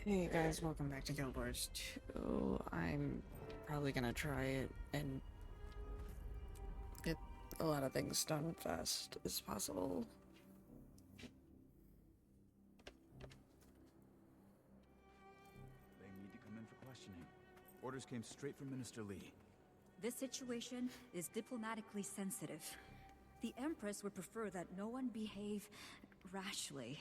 Hey guys, welcome back to Guild Wars 2. I'm probably gonna try it and get a lot of things done fast as possible. They need to come in for questioning. Orders came straight from Minister Lee. This situation is diplomatically sensitive. The Empress would prefer that no one behave rashly.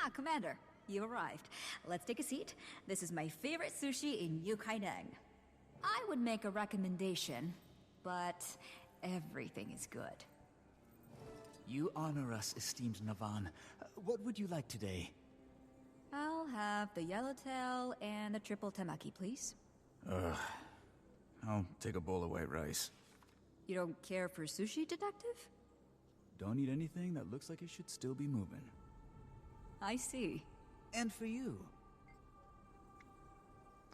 Ah, Commander, you arrived. Let's take a seat. This is my favorite sushi in Yukaineng. I would make a recommendation, but everything is good. You honor us, esteemed Navan. What would you like today? I'll have the yellowtail and the triple temaki, please. I'll take a bowl of white rice. You don't care for sushi, Detective? Don't eat anything that looks like it should still be moving. I see. And for you.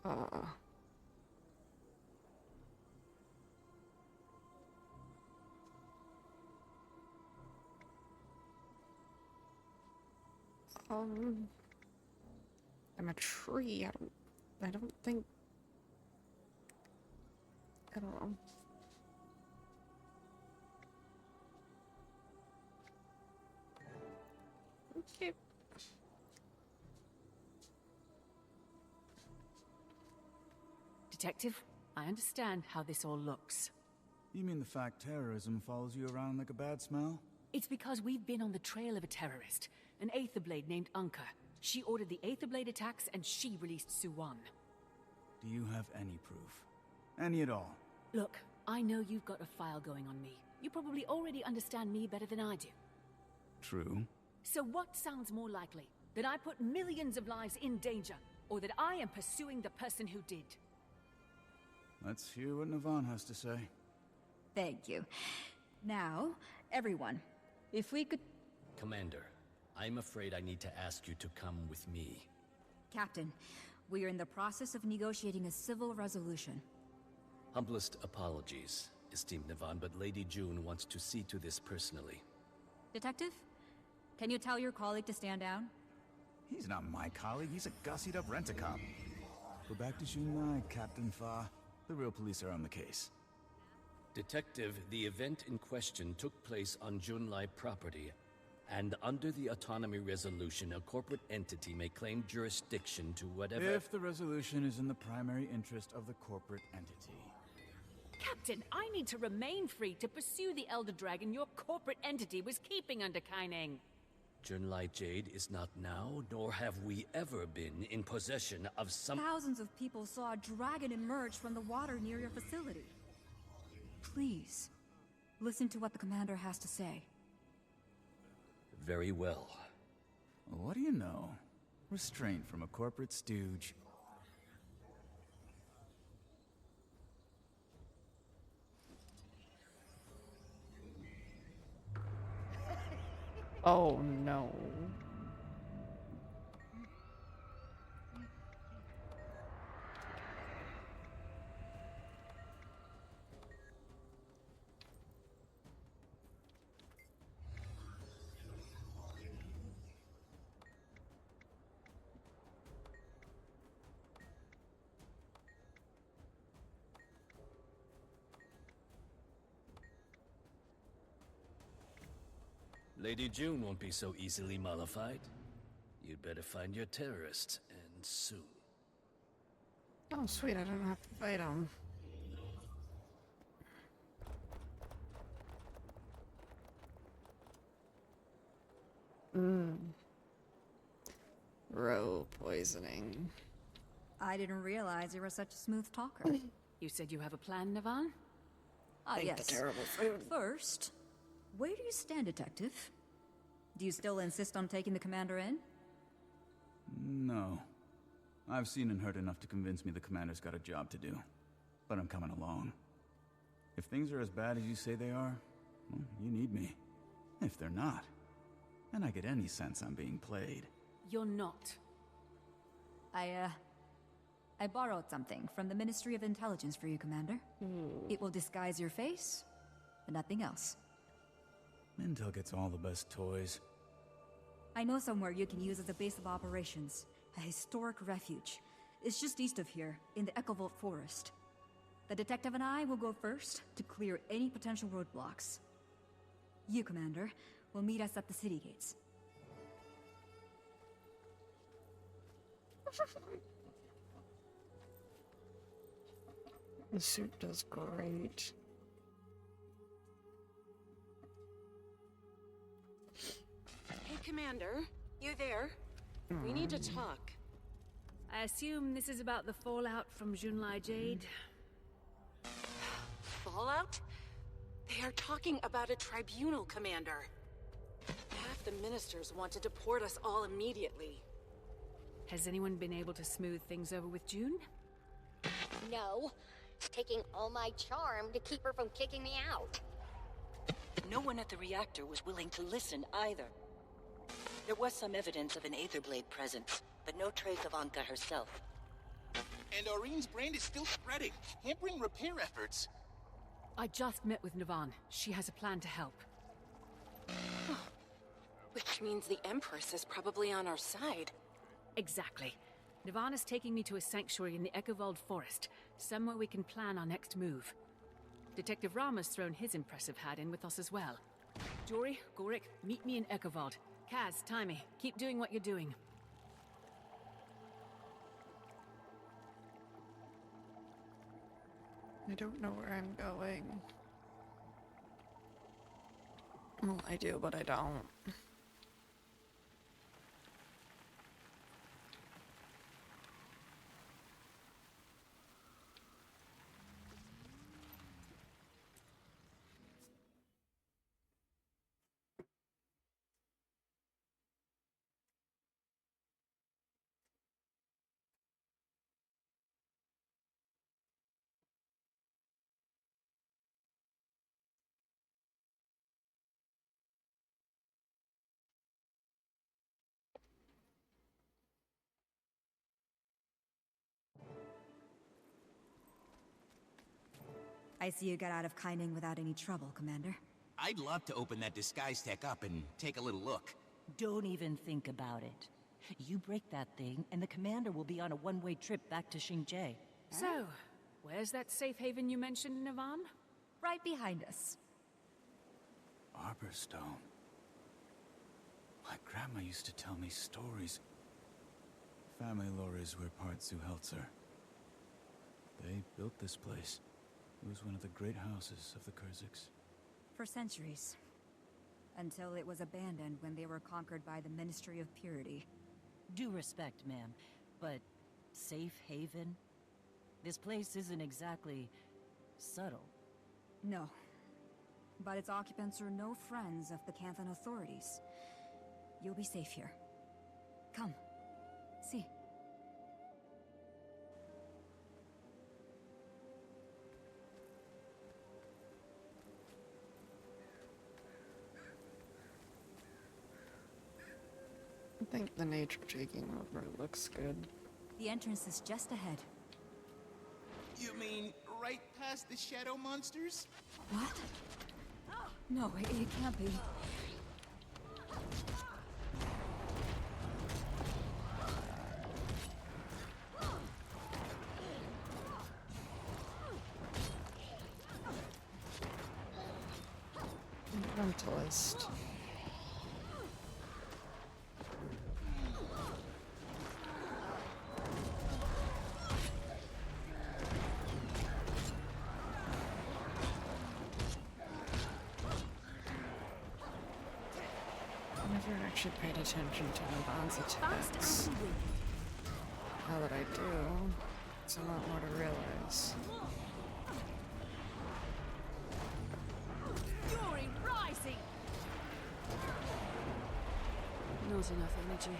I'm a tree. I don't think. I don't know. Okay. Detective, I understand how this all looks. You mean the fact terrorism follows you around like a bad smell? It's because we've been on the trail of a terrorist, an Aetherblade named Anka. She ordered the Aetherblade attacks and she released Suwan. Do you have any proof? Any at all? Look, I know you've got a file going on me. You probably already understand me better than I do. True. So what sounds more likely? That I put millions of lives in danger, or that I am pursuing the person who did? Let's hear what Navan has to say. Thank you. Now, everyone, if we could... Commander, I'm afraid I need to ask you to come with me. Captain, we are in the process of negotiating a civil resolution. Humblest apologies, esteemed Navan, but Lady June wants to see to this personally. Detective, can you tell your colleague to stand down? He's not my colleague, he's a gussied-up rent-a-cop. Go back to Xunlai, Captain Fa. The real police are on the case. Detective, the event in question took place on Junlai property, and under the Autonomy Resolution, a corporate entity may claim jurisdiction to whatever... If the resolution is in the primary interest of the corporate entity. Captain, I need to remain free to pursue the Elder Dragon your corporate entity was keeping under Kaineng. Junlai Jade is not now, nor have we ever been, in possession of some... Thousands of people saw a dragon emerge from the water near your facility. Please, listen to what the commander has to say. Very well. What do you know? Restraint from a corporate stooge. Oh no. Lady June won't be so easily mollified. You'd better find your terrorists, and soon. Oh sweet, I don't have to fight him. Roe poisoning. I didn't realize you were such a smooth talker. You said you have a plan, Navan? Ah, Ate yes. the terrible food. First, where do you stand, Detective? Do you still insist on taking the commander in? No. I've seen and heard enough to convince me the commander's got a job to do. But I'm coming along. If things are as bad as you say they are, well, you need me. If they're not, and I get any sense I'm being played. You're not. I borrowed something from the Ministry of Intelligence for you, Commander. It will disguise your face, but nothing else. Intel gets all the best toys. I know somewhere you can use as a base of operations. A historic refuge. It's just east of here, in the Echovolt Forest. The detective and I will go first to clear any potential roadblocks. You, Commander, will meet us at the city gates. The suit does great. Hey, Commander. You there? We need to talk. I assume this is about the fallout from Junlai Jade? Fallout? They are talking about a tribunal, Commander. Half the ministers want to deport us all immediately. Has anyone been able to smooth things over with June? No. It's taking all my charm to keep her from kicking me out. No one at the reactor was willing to listen either. There was some evidence of an Aetherblade presence, but no trace of Anka herself. And Aureen's brand is still spreading, hampering repair efforts. I just met with Navan. She has a plan to help. Which means the Empress is probably on our side. Exactly. Navan is taking me to a sanctuary in the Echovold Forest, somewhere we can plan our next move. Detective Rama's thrown his impressive hat in with us as well. Jory, Gorik, meet me in Echovold. Kaz, Taimi, keep doing what you're doing. I don't know where I'm going. Well, I do, but I don't. I see you got out of Kaining without any trouble, Commander. I'd love to open that disguise tech up and take a little look. Don't even think about it. You break that thing, and the commander will be on a one-way trip back to Xingzhou. So, where's that safe haven you mentioned, Navan? Right behind us. Arborstone. My grandma used to tell me stories. Family lorries were part Zuhelzer. They built this place. It was one of the great houses of the Kurziks. For centuries. Until it was abandoned when they were conquered by the Ministry of Purity. Due respect, ma'am, but safe haven? This place isn't exactly subtle. No. But its occupants are no friends of the Canthan authorities. You'll be safe here. Come. See. I think the nature taking over looks good. The entrance is just ahead. You mean right past the shadow monsters? What? No, it can't be. Mentalist. I never actually paid attention to Navan's attacks. Now that I do, it's a lot more to realize. Fury rising! Not enough energy.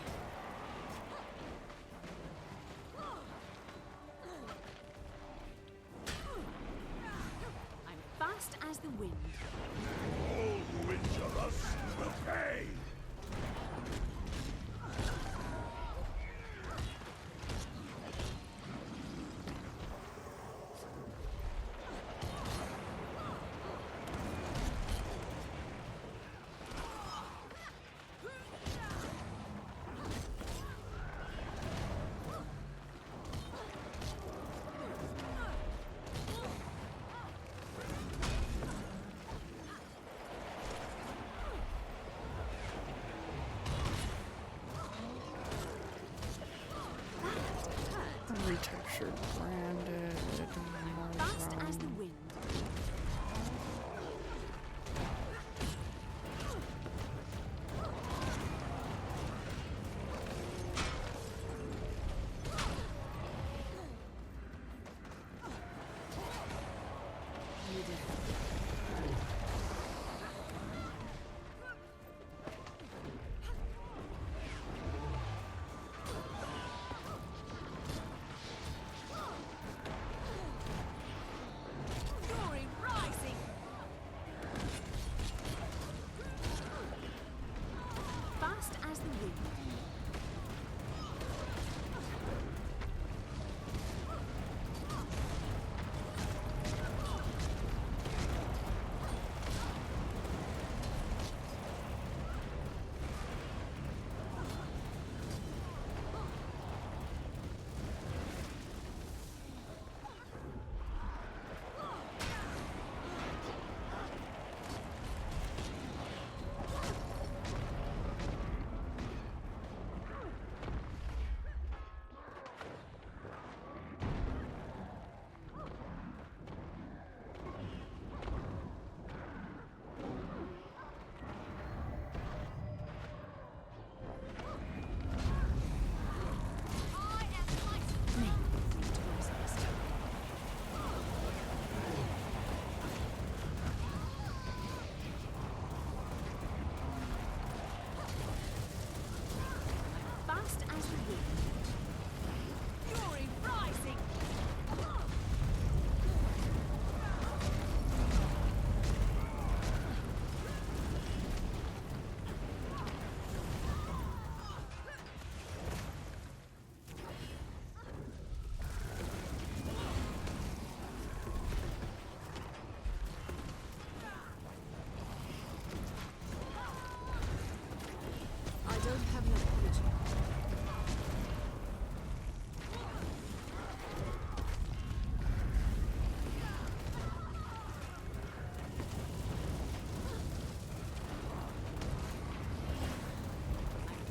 I'm fast as the wind. All who injure us will pay! Detector branded. Fast as the wind. Fast as the wind. Fury rising. I don't have enough energy.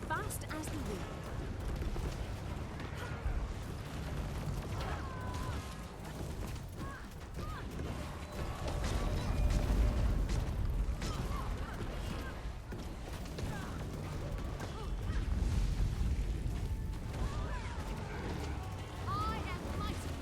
Fast as the wind. I am mighty.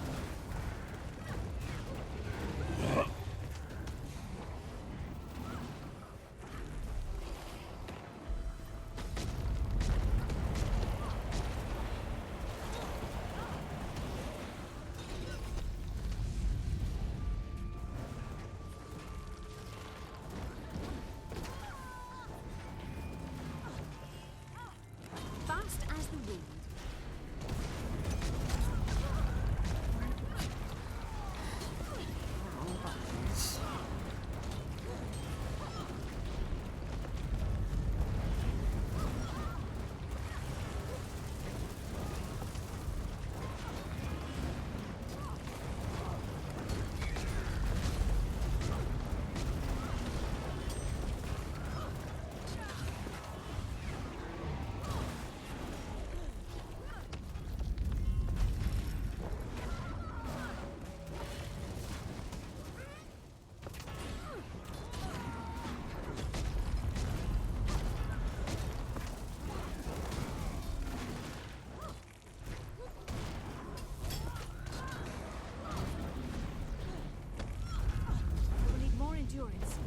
Fast as the wind. Wrong buttons. We'll need more endurance.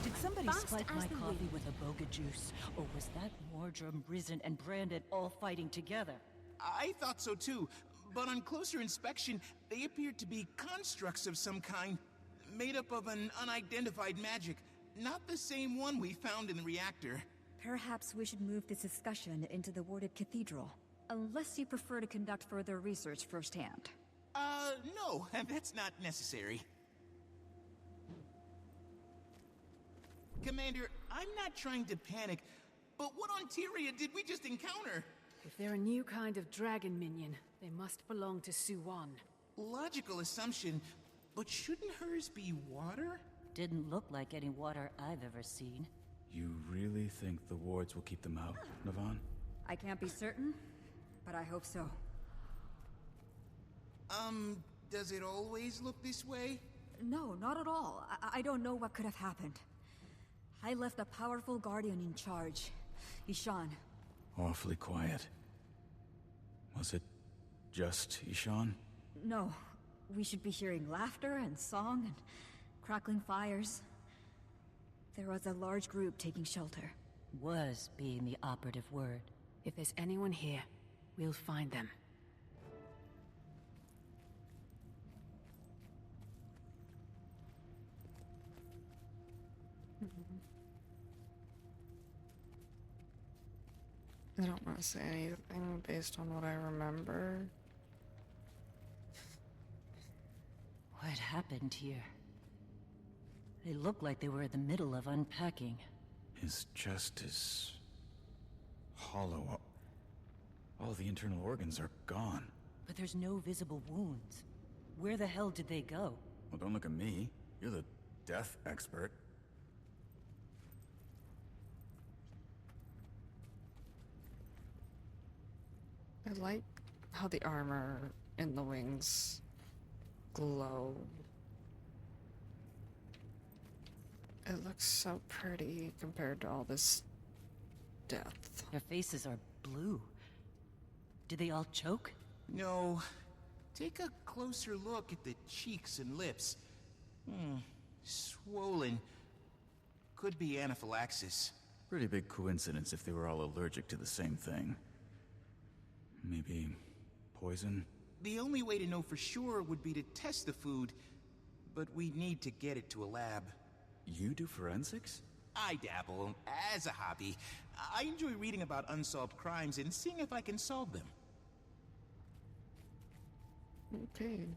Did somebody Fast spike as my the coffee wind. with a boga juice? Or was that Mordrum, Risen, and Brandon all fighting together? I thought so too, but on closer inspection, they appeared to be constructs of some kind, made up of an unidentified magic, not the same one we found in the reactor. Perhaps we should move this discussion into the warded cathedral. Unless you prefer to conduct further research firsthand. No, that's not necessary. Commander, I'm not trying to panic, but what on Tyria did we just encounter? If they're a new kind of dragon minion, they must belong to Suwan. Logical assumption, but shouldn't hers be water? Didn't look like any water I've ever seen. You really think the wards will keep them out, Navan? I can't be certain, but I hope so. Does it always look this way? No, not at all. I don't know what could have happened. I left a powerful guardian in charge, Ishan. Awfully quiet. Was it just Ishan? No, we should be hearing laughter and song and crackling fires. There was a large group taking shelter. Was being the operative word. If there's anyone here, we'll find them. I don't want to say anything based on what I remember. What happened here? They look like they were in the middle of unpacking. His chest is hollow. All the internal organs are gone. But there's no visible wounds. Where the hell did they go? Well, don't look at me. You're the death expert. I like how the armor and the wings glow. It looks so pretty compared to all this death. Their faces are blue. Did they all choke? No. Take a closer look at the cheeks and lips. Swollen. Could be anaphylaxis. Pretty big coincidence if they were all allergic to the same thing. Maybe poison? The only way to know for sure would be to test the food, but we need to get it to a lab. You do forensics? I dabble, as a hobby. I enjoy reading about unsolved crimes and seeing if I can solve them. Okay.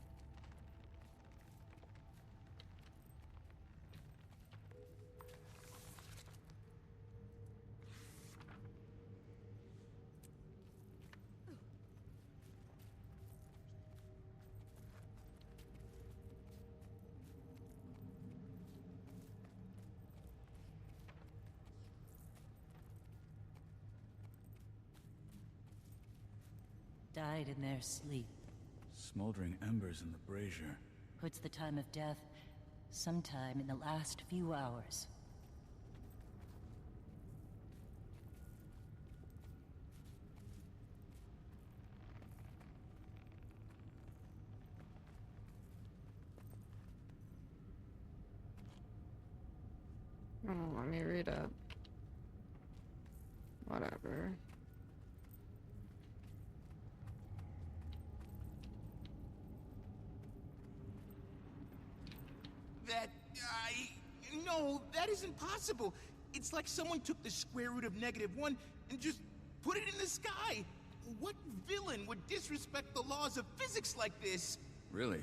Died in their sleep. Smoldering embers in the brazier. Puts the time of death sometime in the last few hours. Oh, let me read it. Whatever. No, that isn't possible. It's like someone took the square root of -1 and just put it in the sky. What villain would disrespect the laws of physics like this? Really?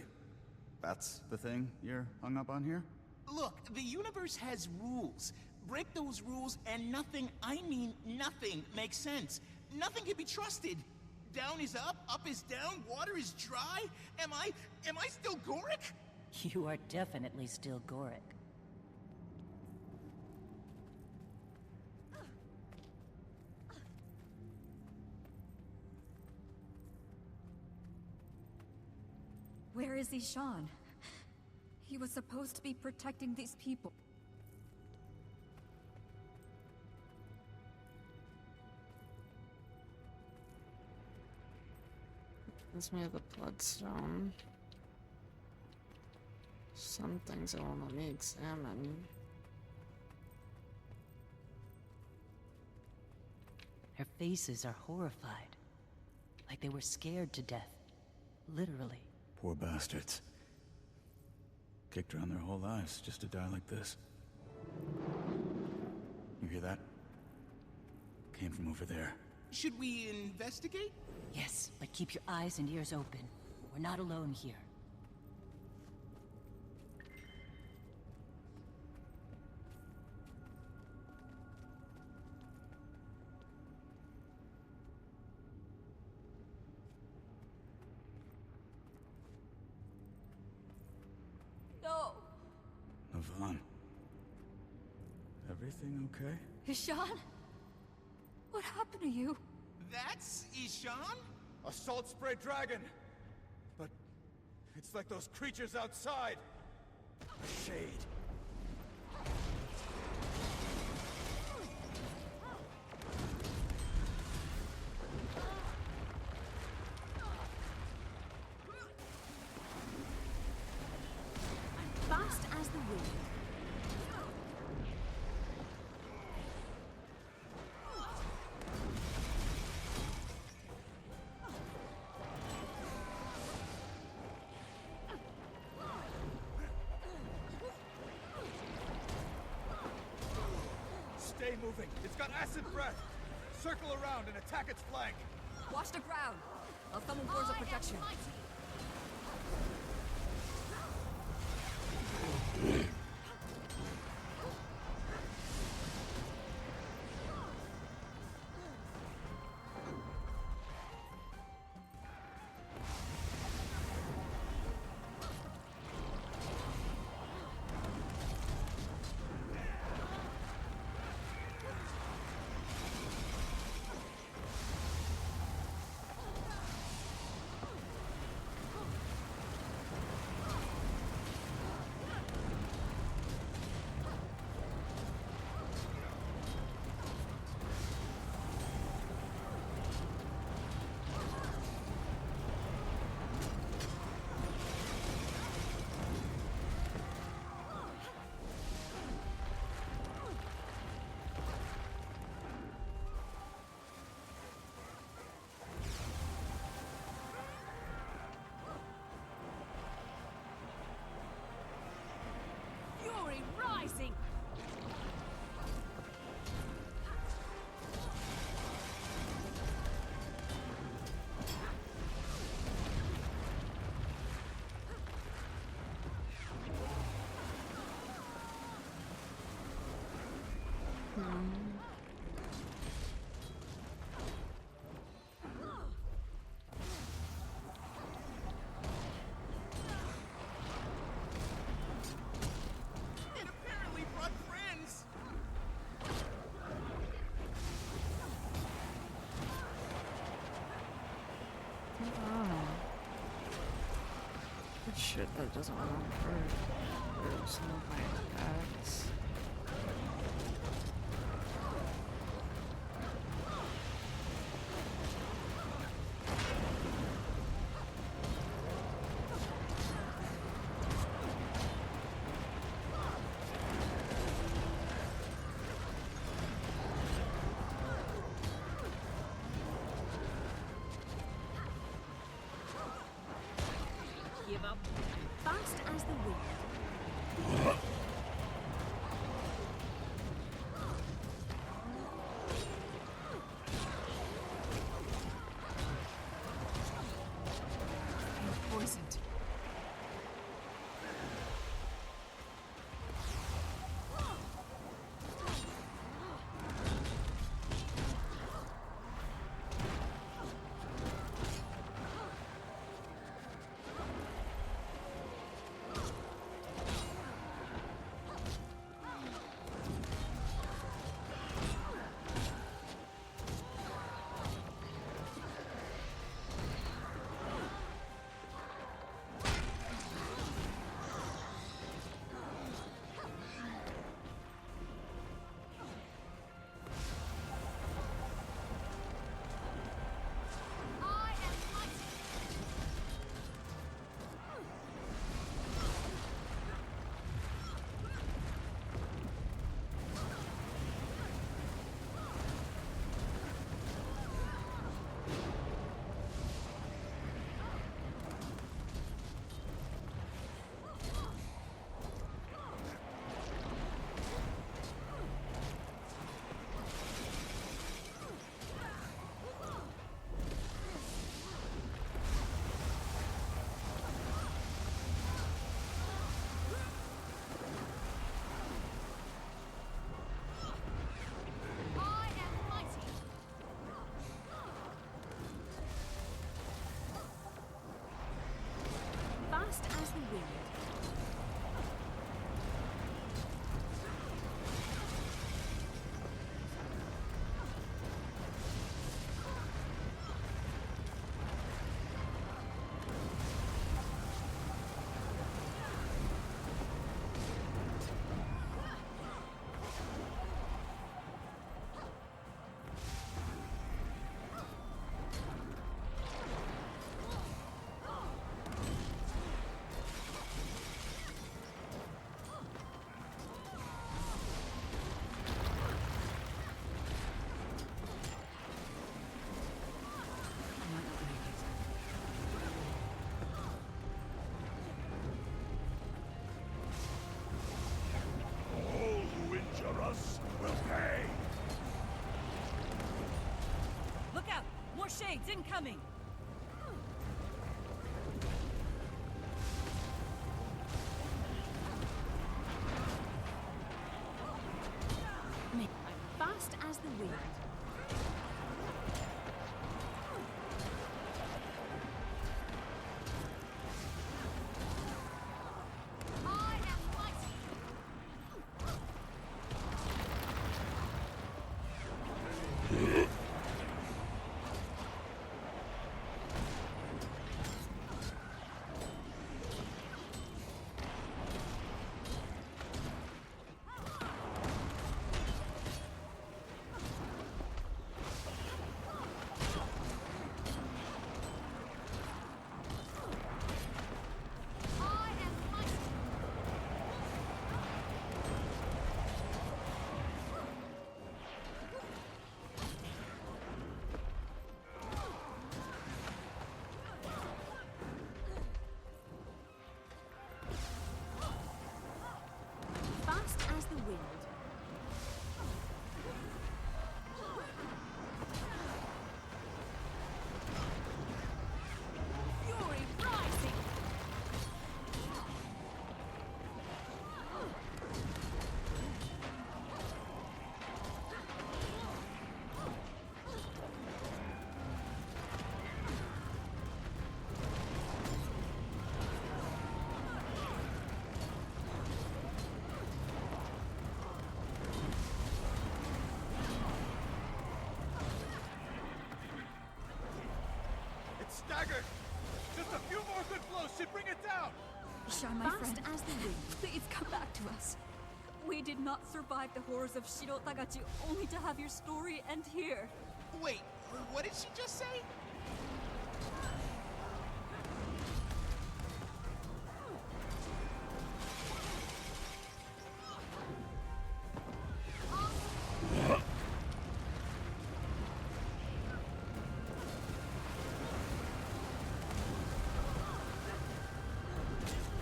That's the thing you're hung up on here? Look, the universe has rules. Break those rules and nothing, I mean nothing, makes sense. Nothing can be trusted. Down is up is down, water is dry. Am I still Gorick? You are definitely still Gorick. Where is Ishan? He was supposed to be protecting these people. Gives me the bloodstone. Some things it won't let me examine. Their faces are horrified. Like they were scared to death. Literally. Poor bastards. Kicked around their whole lives just to die like this. You hear that? Came from over there. Should we investigate? Yes, but keep your eyes and ears open. We're not alone here. No! Navaan. Everything okay? Ishan? What happened to you? That's Ishan? A salt spray dragon! But It's like those creatures outside! Shade. Fast as the wind. Stay moving! It's got acid breath! Circle around and attack its flank! Watch the ground. I'll summon cords of protection. Fury rising! It apparently brought friends! Good shit that doesn't work for some of my attacks. Give up. Fast as the wind. I'm poisoned. Shades incoming! I'm fast as the wind. Fast as the wind. Fury rising! It's staggered! Just a few more good blows should bring it down! Ishan, my Fast friend, as the wind. please come back to us. We did not survive the horrors of Shiro Tagachi only to have your story end here. Wait, what did she just say?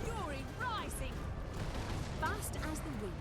Fury rising! Fast as the wind.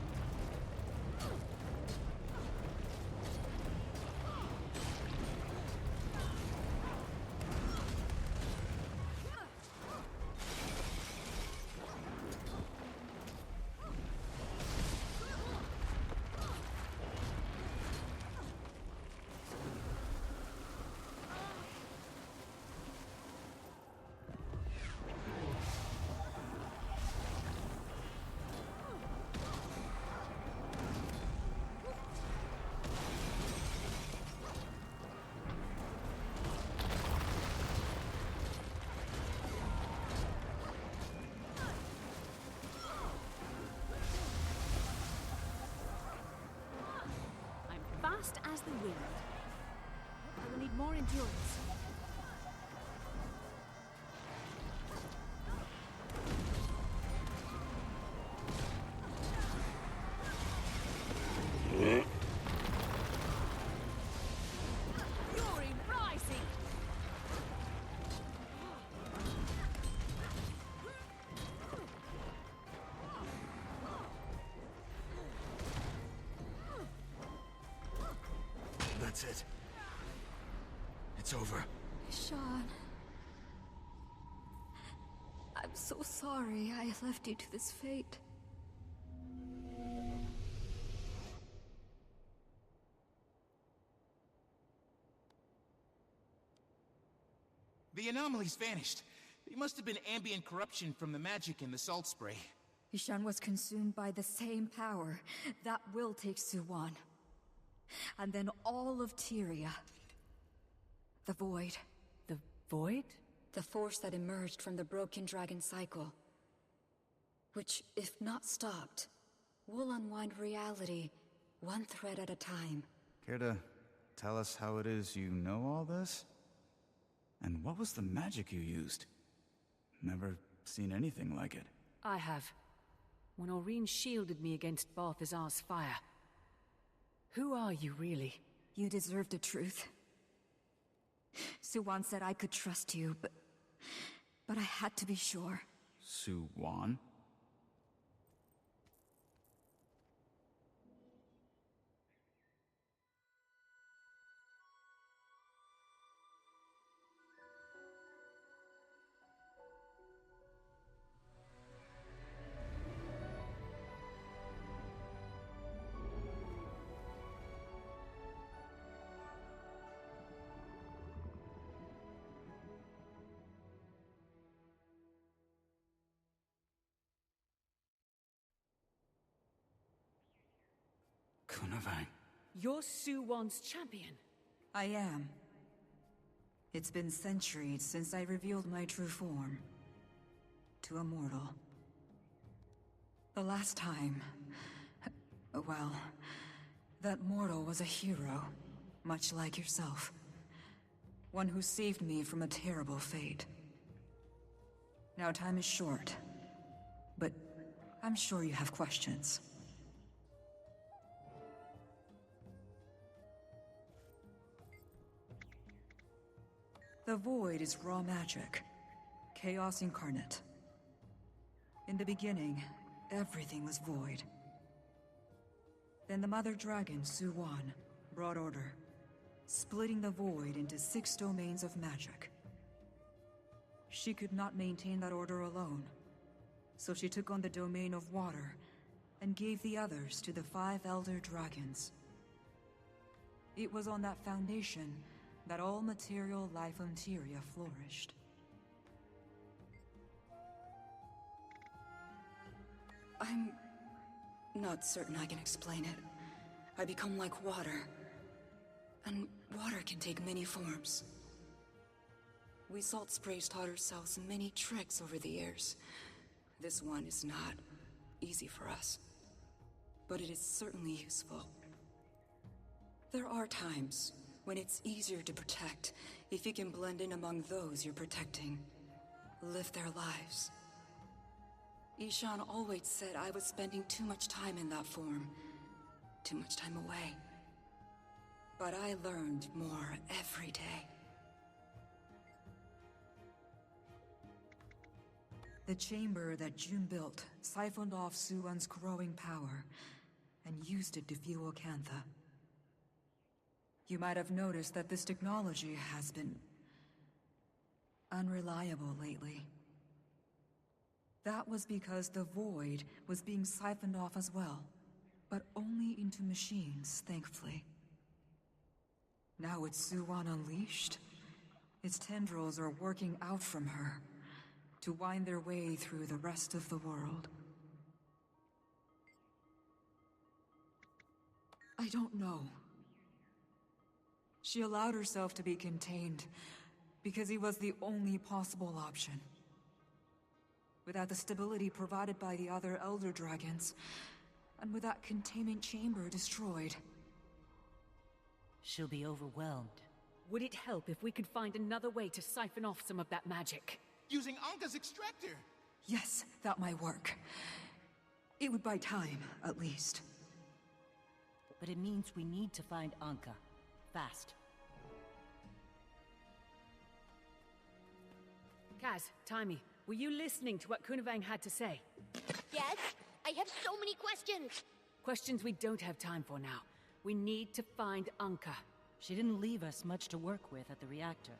I'm fast as the wind. I will need more endurance. Fury rising! That's it. It's over. Ishan. I'm so sorry I left you to this fate. The anomaly's vanished. It must have been ambient corruption from the magic in the salt spray. Ishan was consumed by the same power that will take Suwon. And then all of Tyria. The Void. The void? The force that emerged from the broken dragon cycle. Which, if not stopped, will unwind reality one thread at a time. Care to tell us how it is you know all this? And what was the magic you used? Never seen anything like it. I have. When Aurene shielded me against Balthazar's fire. Who are you, really? You deserve the truth. Suwon said I could trust you, but I had to be sure. Suwon? Kunavang. You're Suwon's champion. I am. It's been centuries since I revealed my true form to a mortal. The last time, well, that mortal was a hero, much like yourself. One who saved me from a terrible fate. Now time is short, but I'm sure you have questions. The Void is raw magic. Chaos incarnate. In the beginning, everything was void. Then the Mother Dragon, Suwon, brought order, splitting the Void into 6 domains of magic. She could not maintain that order alone, so she took on the domain of water and gave the others to the 5 Elder Dragons. It was on that foundation that all material life on Tyria flourished. I'm not certain I can explain it. I become like water, and water can take many forms. We Salt Sprays taught ourselves many tricks over the years. This one is not easy for us, but it is certainly useful. There are times when it's easier to protect if you can blend in among those you're protecting, live their lives. Ishan always said I was spending too much time in that form, too much time away. But I learned more every day. The chamber that June built siphoned off Suwon's growing power and used it to fuel Cantha. You might have noticed that this technology has been unreliable lately. That was because the Void was being siphoned off as well, but only into machines, thankfully. Now with Suwon unleashed, its tendrils are working out from her to wind their way through the rest of the world. I don't know. She allowed herself to be contained because he was the only possible option. Without the stability provided by the other Elder Dragons, and with that containment chamber destroyed. She'll be overwhelmed. Would it help if we could find another way to siphon off some of that magic? Using Anka's extractor! Yes, that might work. It would buy time, at least. But it means we need to find Anka. Fast. Kaz, Taimi, were you listening to what Kunavang had to say? Yes? I have so many questions! Questions we don't have time for now. We need to find Anka. She didn't leave us much to work with at the reactor.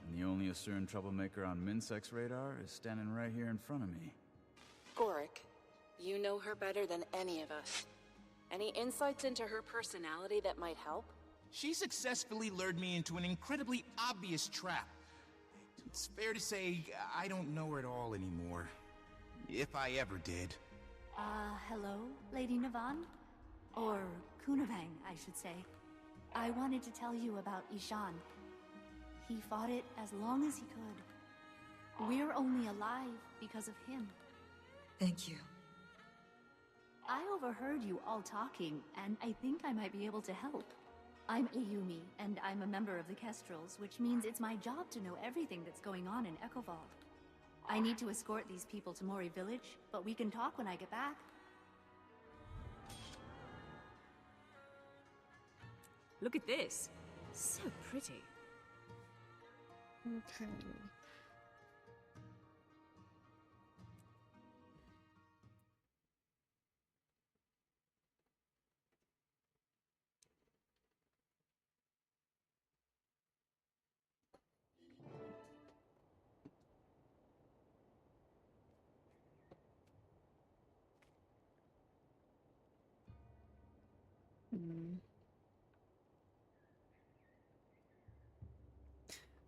And the only Asuran troublemaker on Minsec's radar is standing right here in front of me. Gorik, you know her better than any of us. Any insights into her personality that might help? She successfully lured me into an incredibly obvious trap. It's fair to say I don't know her at all anymore. If I ever did. Hello, Lady Navan? Or Kunavang, I should say. I wanted to tell you about Ishan. He fought it as long as he could. We're only alive because of him. Thank you. I overheard you all talking, and I think I might be able to help. I'm Ayumi, and I'm a member of the Kestrels, which means it's my job to know everything that's going on in Echovault. I need to escort these people to Mori Village, but we can talk when I get back. Look at this. So pretty. Okay.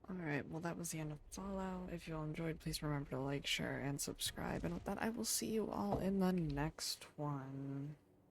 Alright, well that was the end of Fallout. If you all enjoyed, please remember to like, share, and subscribe. And with that, I will see you all in the next one.